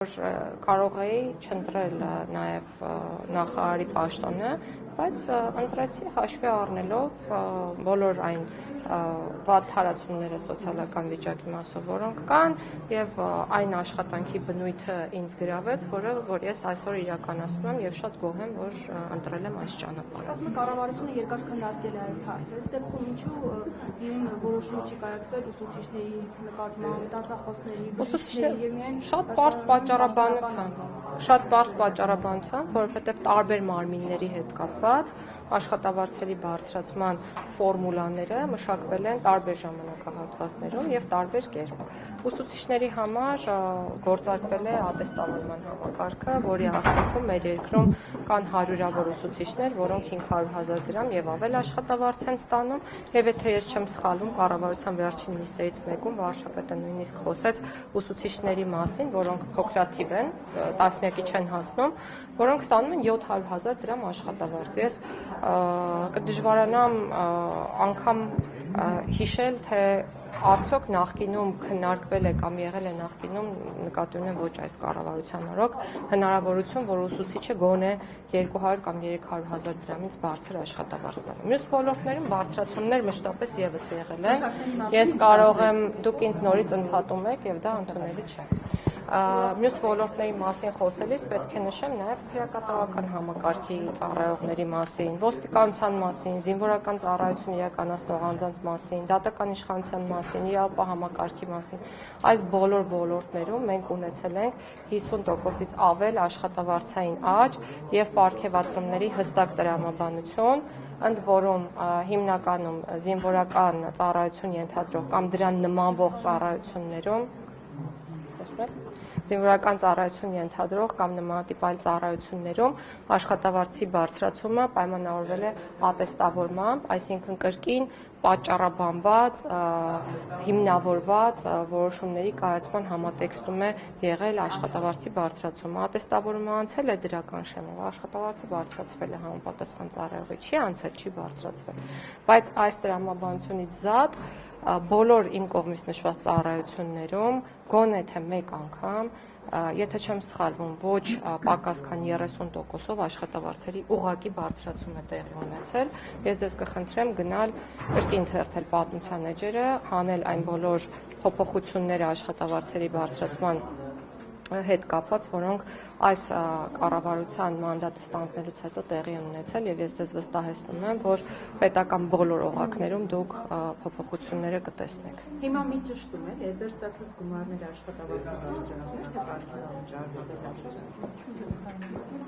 Կարող էի չընտրել նաև նախարարի պաշտոնը, բայց ընտրեցի հաշվի առնելով բոլոր այն վատ հարացումները սոցիալական վիճակի մասով, որոնք կան, եւ այն աշխատանքի բնույթը ինձ գրավեց, որ ես այսօր իրականացնում եմ եւ շատ գոհ եմ, որ ընտրել եմ այս ճանապարհը։ Ասում եք կառավարությունը երկար քննարկել է այս հարցը, այս դեպքում ինչու միայն որոշում չի կայացվել ուսուցիչների նկատմամբ, դասախոսների, բժիշկների եւ միայն շատ պարզ պատճառաբանությամբ, որովհետեւ տարբեր մարմինների հետ կապված աշխատավարձերի բարձրացման ֆորմուլաները մշակվել են տարբեր ժամանակահատվածներում եւ տարբեր կերպ։ Ուսուցիչների համար գործարկվել է ատեստավորման համակարգը, որի արդյունքում մեր երկրում կան հարյուրավոր ուսուցիչներ, որոնք 500,000 դրամ եւ ավել աշխատավարձ են ստանում, եւ եթե ես չեմ սխալվում, կառավարության վերջին նիստերից մեկում վարչապետը նույնիսկ խոսեց ուսուցիչների մասին, որոնք փոքրաթիվ են, տասնյակի չեն հասնում, որոնք ստանում են 700,000 դրամ աշխատավարձ։ Ես կդժվարանամ անգամ հիշել, թե արդյոք նախկինում քննարկվել է կամ եղել է նախկինում, նկատի ունեմ ոչ այս կառավարության օրոք, հնարավորություն, որ ուսուցիչը գոնե 200 կամ 300,000 դրամից բարձր աշխատավարձ ստանա։ Մյուս ոլորտներում բարձրացումներ մշտապես եւս եղել են։ Ես կարող եմ, դուք ինձ նորից ընդհատում եք եւ դա ընդունելի չէ։ Մյուս ոլորտների մասին խոսելիս պետք է նշեմ նաև քրեակատարական համակարգի ծառայողների մասին, ոստիկանության մասին, զինվորական ծառայություն իրականացնող անձանց մասին, դատական իշխանության մասին, իրավապահ համակարգի մասին։ Այս բոլոր ոլորտներում մենք ունեցել ենք 50%-ից ավել աշխատավարձային աճ եւ պարգեւատրումների հստակ տրամաբանություն, ընդ որում հիմնականում զինվորական ծառայություն ենթադրող կամ դրան նմանվող ծառայություններում զինվորական ծառայություն ենթադրող կամ նմանատիպ այլ ծառայություններում աշխատավարձի բարձրացումը պայմանավորվել է ատեստավորմամբ, այսինքն կրկին պատճառաբանված, հիմնավորված որոշումների կայացման համատեքստում է եղել աշխատավարձի բարձրացումը։ Ատեստավորումը անցել է դրական շեմով, աշխատավարձը բարձրացվել է համապատասխան ծառայողի, չի անցել, չի բարձրացվել։ Բայց այս տրամաբանությունից զատ բոլոր իմ կողմից նշված ծառայություններում գոնե թե մեկ անգամ, եթե չեմ սխալվում, ոչ պակաս քան 30%-ով աշխատավարձերի ուղղակի բարձրացում է տեղի ունեցել։ Ես ձեզ կխնդրեմ գնալ կրկին թերթել պատմության էջերը, հանել այն բոլոր փոփոխությունները աշխատավարձերի բարձրացման հետ կապված, որոնք այս կառավարության մանդատը ստանձնելուց հետո տեղի են ունեցել, եւ ես ձեզ վստահեցնում եմ, որ պետական բոլոր օղակներում դուք փոփոխությունները կտեսնեք։ Հիմա մի ճշտում է, ես ձեր ստացած գումարները աշխատավարձի բարձրացում եք,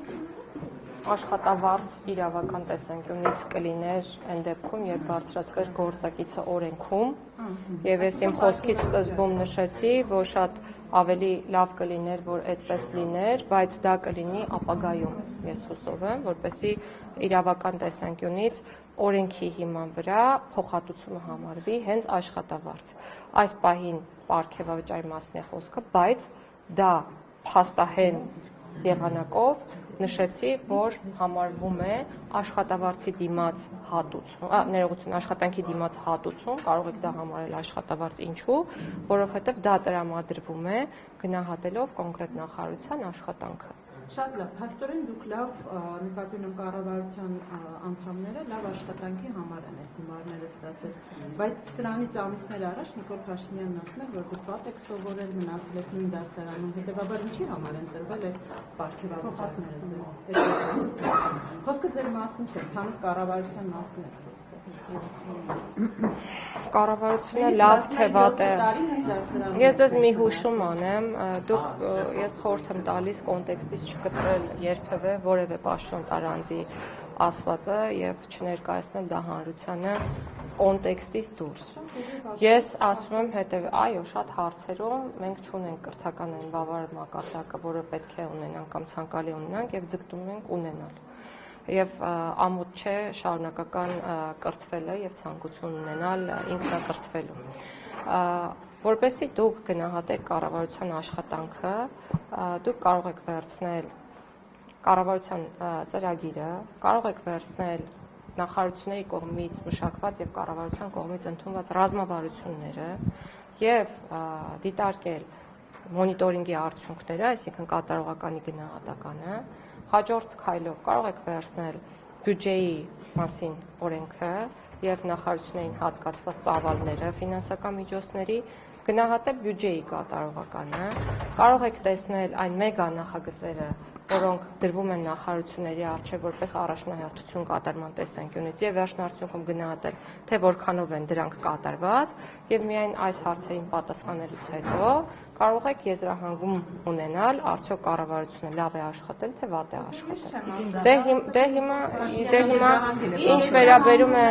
թե աշխատավարձ իրավական տեսանկյունից կլիներ այն դեպքում, երբ բարձրացվեր գործակիցը օրենքում, եւ ես իմ խոսքի սկզբում նշեցի, որ շատ ավելի լավ կլիներ, որ այդպես լիներ, բայց դա կլինի ապագայում, ես հուսով եմ, որպեսզի իրավական տեսանկյունից օրենքի հիման վրա փոխհատուցումը համարվի հենց աշխատավարձ։ Այս պահին պարգևավճարի մասին է խոսքը, բայց դա փաստահեն եղանակով նշեցի, որ համարվում է աշխատավարձի դիմաց հատուցում, ներողություն, աշխատանքի դիմաց հատուցում, կարող եք դա համարել աշխատավարձ, ինչու, որովհետև դա տրամադրվում է գնահատելով կոնկրետ նախարարության աշխատանքը։ Շատ լավ, փաստորեն դուք լավ նկատի ունեմ կառավարության անդամները լավ աշխատանքի համար են այդ գումարները ստացել, բայց սրանից ամիսներ առաջ Նիկոլ Փաշինյանն ասում էր, որ դուք վատ եք սովորել, մնացել եք նույն դասարանում, հետևաբար ինչի համար են տրվել այդ պարգևավորումները։ Խոսքը ձեր մասին չէ, թանուր կառավարության մասին է խոսքը։ Կառավարությունը լավ թե վատ է։ Ես ձեզ մի հուշում անեմ, ես խորհուրդ եմ տալիս կոնտեքստից չկտրել երբևէ որևէ պաշտոնտար անձի ասվածը եւ չներկայացնել դա հանրությանը կոնտեքստից դուրս։ Ես ասում եմ այո, շատ հարցերում մենք չունենք կրթական այն բավարար մակարդակը, որը պետք է ունենանք կամ ցանկալի ունենանք եւ ձգտում ենք ունենալ։ Եվ ամոթ չէ շարունակական կրթվելը եւ ցանկություն ունենալ ինքնակրթվելու։ Որպեսզի դուք գնահատեք կառավարության աշխատանքը, դուք կարող եք վերցնել կառավարության ծրագիրը, կարող եք վերցնել նախարարությունների կողմից մշակված եւ կառավարության կողմից ընդունված ռազմավարությունները եւ դիտարկել մոնիտորինգի արդյունքները, այսինքն կատարողականի գնահատականը, հաջորդ քայլով կարող եք վերցնել բյուջեի մասին օրենքը եւ նախարարություններին հատկացված ծավալները ֆինանսական միջոցների, գնահատել բյուջեի կատարողականը, կարող եք տեսնել այն մեգա նախագծերը, որոնք դրվում են նախարարությունների առջև որպես առաջնահերթություն կատարման տեսանկյունից եւ վերջնարդյունքում գնահատել, թե որքանով են դրանք կատարված եւ միայն այս հարցերին պատասխանելուց հետո կարող եք եզրահանգում ունենալ, արդյոք կառավարությունը լավ է աշխատել, թե վատ է աշխատել։ Դե հիմա ինչ վերաբերում է,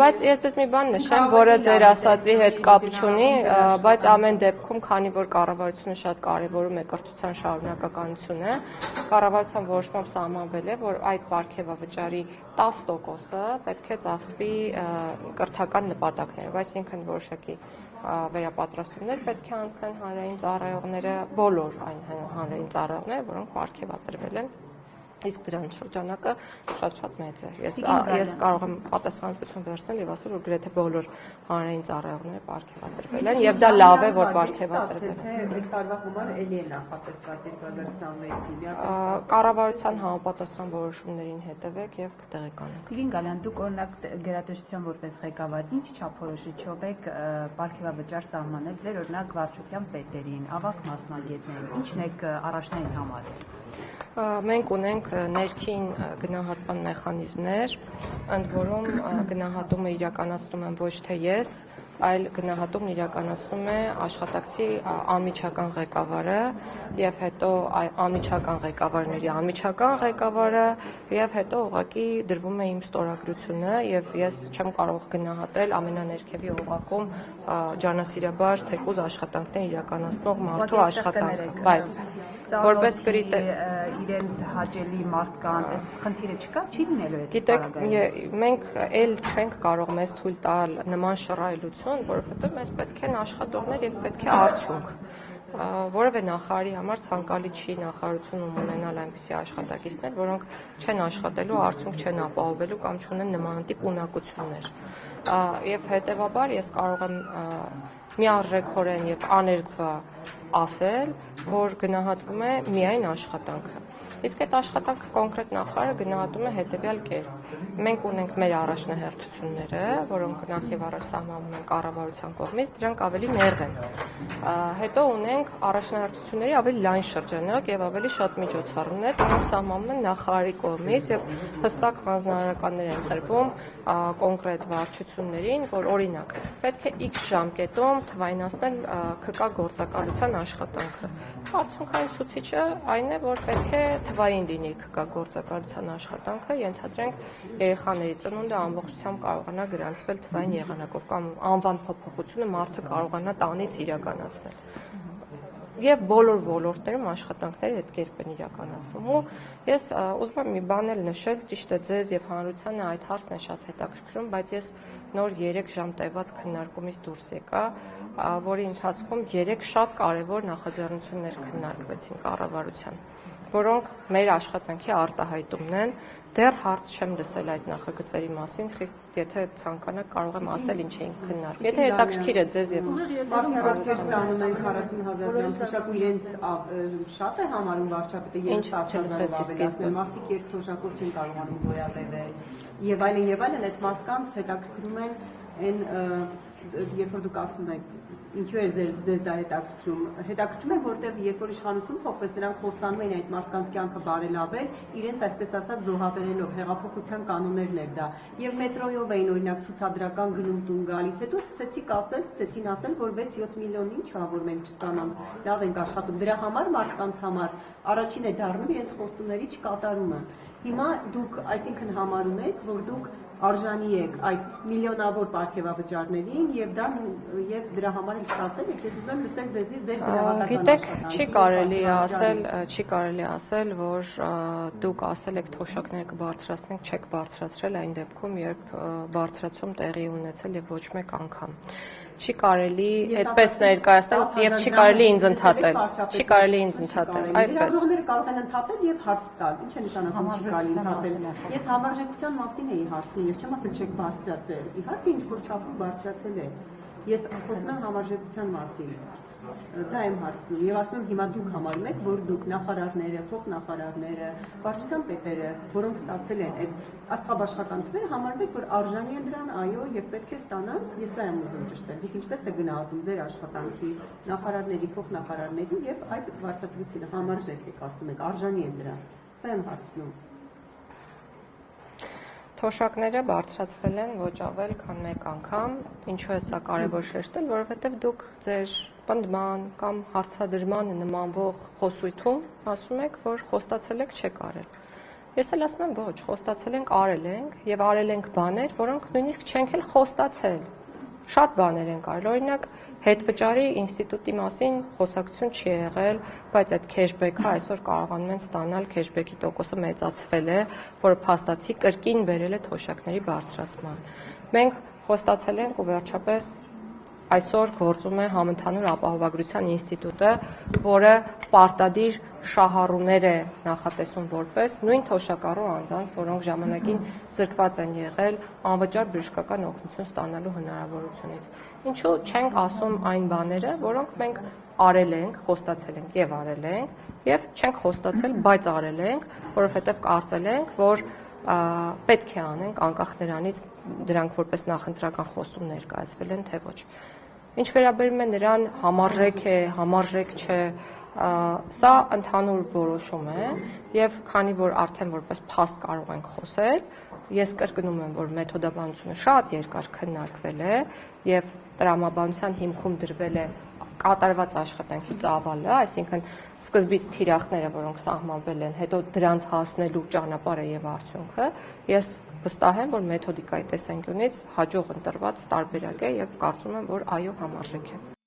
բայց ես դες մի բան նշեմ, որը ձեր ասածի հետ կապ չունի, բայց ամեն դեպքում, քանի որ կառավարությունը շատ կարևորում է կրթության շարունակականությունը, կառավարության որոշմամբ սահմանվել է, որ այդ պարգևավճարի 10%-ը պետք է ծախսվի կրթական նպատակներով, այսինքն որոշակի վերապատրաստումներ պետք է անցնեն հանրային ծառայողները, բոլոր այն հանրային ծառայողները, որոնք պարգևատրվել են, իսկ դրանց շրջանակը շատ մեծ է։ Ես կարող եմ պատասխանատվություն վերցնել եւ ասել, որ գրեթե բոլոր հանրային ծառայողները պարգևատրվել են եւ դա լավ է, որ պարգևատրվել են։ Այս տարվա գումարը էլի է նախատեսված 2026-ին։ Կառավարության համապատասխան որոշումներին հետևեք եւ կտեղեկանեք։ Տիկին Գալյան, դուք օրինակ գերատեսչության որպես ղեկավար, ինչ չափորոշիչով եք պարգևավճար սահմանել ձեր օրինակ վարչության պետերին, ավագ մասնագետներին, ինչն եք առաջնային համարել։ Մենք ունենք ներքին գնահատման մեխանիզմներ, ընդ որում գնահատումը իրականացնում եմ ոչ թե ես, այլ գնահատումն իրականացնում է աշխատակցի անմիջական ղեկավարը եւ հետո անմիջական ղեկավարների անմիջական ղեկավարը եւ հետո ուղղակի դրվում է իմ ստորագրությունը եւ ես չեմ կարող գնահատել ամենաներքևի օղակում ջանասիրաբար թեկուզ աշխատանքներ իրականացնող մարդու աշխատանքը, բայց որպես իրենց հաճելի մարդկանց խնդիրը չկա, չի լինելու այդ պարագայում։ Գիտեք, մենք էլ չենք կարող մեզ թույլ տալ նման շռայլություն, որովհետև մեզ պետք են աշխատողներ եւ պետք է արդյունք։ Որևէ նախարարի համար ցանկալի չի նախարարությունում ունենալ այնպիսի աշխատակիցներ, որոնք չեն աշխատելու, արդյունք չեն ապահովելու կամ չունեն նմանատիպ ունակություններ։ Եվ հետեւաբար ես կարող եմ միարժեքորեն եւ աներկբա ասել, որ գնահատվում է միայն աշխատանքը։ Իսկ այդ աշխատանքը կոնկրետ նախարարը գնահատում է հետևյալ կերպ։ Մենք ունենք մեր առաջնահերթությունները, որոնք նախ եւ առաջ սահմանվում են կառավարության կողմից, դրանք ավելի նեղ են։ Հետո ունենք առաջնահերթությունների ավելի լայն շրջանակ եւ ավելի շատ միջոցառումներ, որոնք սահմանվում են նախարարի կողմից եւ հստակ հանձնարարականներ են տրվում կոնկրետ վարչություններին, որ օրինակ պետք է X ժամկետում թվայնացնել ՔԿ գործակալության աշխատանքը։ Արդյունքային ցուցիչը այն է, որ պետք է թվային լինի ՔԿ գործակալության աշխատանքը, ենթադրենք երեխաների ծնունդը ամբողջությամբ կարողանա գրանցվել թվային եղանակով կամ անվան փոփոխությունը մարդը կարողանա տանից իրականացնել։ Եվ բոլոր ոլորտներում աշխատանքները այդ կերպ են իրականացվում։ Ու ես ուզում եմ մի բան էլ նշել, ճիշտ է ձեզ եւ հանրությանը այդ հարցն է շատ հետաքրքրում, բայց ես նոր 3 ժամ տևած քննարկումից դուրս եկա, որի ընթացքում 3 շատ կարևոր նախաձեռնություններ քննարկվեցին կառավարության, որոնք մեր աշխատանքի արտահայտումն են։ Դեռ հարց չեմ լսել այդ նախագծերի մասին, խիստ եթե ցանկանաք կարող եմ ասել ինչ էին քննարկում։ Եթե հետաքրքիր է ձեզ եւ Բարքավարձեր ստանում են 40,000 դրամ, թոշակը իրենց շատ է համարում վարչապետը 10,000 ավելացնել, մարդիկ երբ թոշակով չեն կարողանում գոյատևել եւ այլն, այդ մարդկանց հետաքրքրում են այն երբ որ դուք ասում եք ինչու է ձեզ դա հետաքրքրում է, որտեղ երբ որ իշխանություն փոխվեց, նրանք խոստանում էին այդ մարդկանց կյանքը բարելավել, իրենց այսպես ասած զոհաբերելով, հեղափոխության կանոններն էր դա։ Եվ մետրոյով էին օրինակ ցուցադրական գնում տուն գալիս, հետո սկսեցին ասել, որ 6-7 միլիոն ինչ ա, որ մենք չստանանք, լավ ենք աշխատում։ Դրա համար մարդկանց համար առաջին է դառնում իրենց խոստումների չկատարումը։ Հիմա դուք այսինքն համարում եք, որ դուք արժանի եք այդ միլիոնավոր պարգևավճարներին եւ դրա համար էլ ստացել եք։ Ես ուզում եմ լսել ձեզնից ձեր գրավական Գիտեք, չի կարելի ասել, որ դուք ասել եք թոշակները կբարձրացնենք, չեք բարձրացրել այն դեպքում, երբ բարձրացում տեղի ունեցել եւ ոչ մեկ անգամ։ Չի կարելի այդպես ներկայացնել եւ չի կարելի ինձ ընդհատել։ Չի կարելի ինձ ընդհատել, այդպես։ Լրագրողները կարող են ընդհատել եւ հարց տալ։ Ինչ է նշանակում չի կարելի ընդհատել։ Ես համարժեքության մասին էի հարցնում, ես չեմ ասել չեք բարձրացրել։ Իհարկե ինչ որ չափով բարձրացել է։ Ես խոսում եմ համարժեքության մասին։ Դա եմ հարցնում։ Եվ ասում եմ, հիմա դուք համարում եք, որ դուք նախարարները, փոխնախարարները, վարչության պետերը, որոնք ստացել են այդ աստղաբաշխատանքները, համարում եք, որ արժանի են դրան, այո, եւ պետք է ստանան։ Ես դա եմ ուզում ճշտել։ Դուք ինչպես է գնահատում ձեր աշխատանքի, նախարարների, փոխնախարարների եւ այդ վարչատրությունը համարժեք եք կարծում եք, արժանի են դրան։ Սա եմ հարցնում։ Թոշակները բարձրացվել են ոչ ավել, քան մեկ անգամ, ինչու է սա կարևոր շեշտել, որովհետև դուք ձեր պնդման կամ հարցադրմանը նմանվող խոսույթում ասում եք, որ խոստացել եք չեք արել։ Ես էլ ասում եմ ոչ, խոստացել ենք, արել ենք եւ արել ենք բաներ, որոնք նույնիսկ չենք էլ խոստացել։ Շատ բաներ են կարել, օրինակ հետվճարի ինստիտուտի մասին խոսակցություն չի եղել, բայց այդ քեշբեքը այսօր կարողանում են ստանալ, քեշբեքի տոկոսը մեծացվել է, որը փաստացի կրկին բերել է թոշակների բարձրացման։ Մենք խոստացել ենք ու վերջապես այսօր գործում է Համընդհանուր ապահովագրության ինստիտուտը, որը պարտադիր շահառուներ է նախատեսում որպես նույն թոշակառու անձանց, որոնք ժամանակին զրկված են եղել անվճար բժշկական օգնություն ստանալու հնարավորությունից։ Ինչու չենք ասում այն բաները, որոնք մենք արել ենք, խոստացել ենք եւ արել ենք, եւ չենք խոստացել, բայց արել ենք, որովհետեւ կարծել ենք, որ պետք է անենք անկախ նրանից դրանք որպես նախընտրական խոսում ներկայացվել են թե ոչ։ Ինչ վերաբերում է նրան համարժեք է, համարժեք չէ, սա ընդհանուր որոշում է եւ քանի որ արդեն որպես փաստ կարող ենք խոսել, ես կրկնում եմ, որ մեթոդաբանությունը շատ երկար քննարկվել է եւ տրամաբանության հիմքում դրվել է կատարված աշխատանքի ծավալը, այսինքն սկզբից թիրախները, որոնք սահմանվել են, հետո դրանց հասնելու ճանապարհը եւ արդյունքը, ես վստահ եմ, որ մեթոդիկայի տեսանկյունից հաջող ընտրված տարբերակ է եւ կարծում եմ, որ այո համարժեք է։